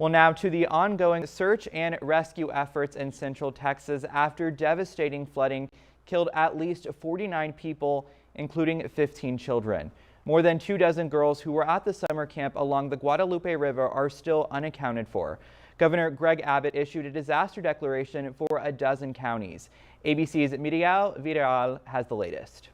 Well, now to the ongoing search and rescue efforts in Central Texas after devastating flooding killed at least 49 people, including 15 children. More than 24 girls who were at the summer camp along the Guadalupe River are still unaccounted for. Governor Greg Abbott issued a disaster declaration for a dozen counties. ABC's Miriam Vidal has the latest.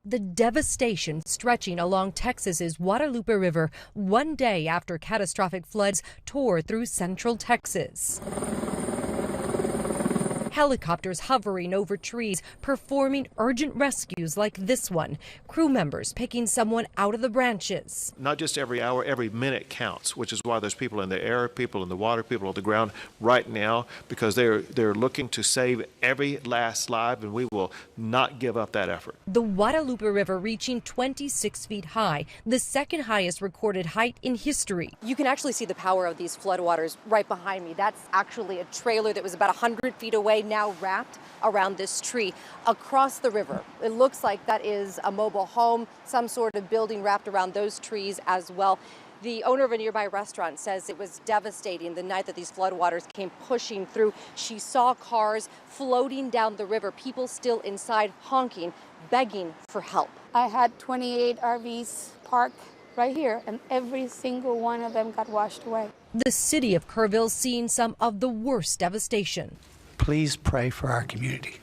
The devastation stretching along Texas's Guadalupe River one day after catastrophic floods tore through central Texas. Helicopters hovering over trees, performing urgent rescues like this one. Crew members picking someone out of the branches. Not just every hour, every minute counts, which is why there's people in the air, people in the water, people on the ground right now, because they're looking to save every last life, and we will not give up that effort. The Guadalupe River reaching 26 feet high, the second highest recorded height in history. You can actually see the power of these floodwaters right behind me. That's actually a trailer that was about 100 feet away, now wrapped around this tree across the river. It looks like that is a mobile home, some sort of building wrapped around those trees as well. The owner of a nearby restaurant says it was devastating the night that these floodwaters came pushing through. She saw cars floating down the river, people still inside honking, begging for help. I had 28 RVs parked right here, and every single one of them got washed away. The city of Kerrville seeing some of the worst devastation. Please pray for our community.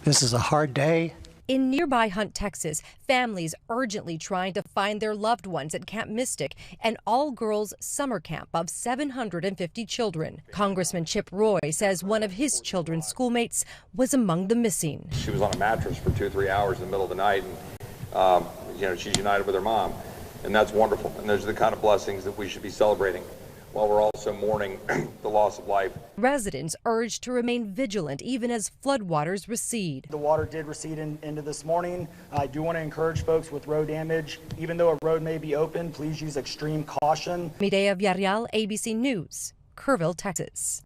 This is a hard day. In nearby Hunt, Texas, families urgently trying to find their loved ones at Camp Mystic, an all-girls summer camp of 750 children. Congressman Chip Roy says one of his children's schoolmates was among the missing. She was on a mattress for 2-3 hours in the middle of the night, and she's united with her mom, and that's wonderful. And those are the kind of blessings that we should be celebrating, while we're also mourning the loss of life. Residents urged to remain vigilant even as floodwaters recede. The water did recede into this morning. I do want to encourage folks with road damage, even though a road may be open, please use extreme caution. Mireya Villarreal, ABC News, Kerrville, Texas.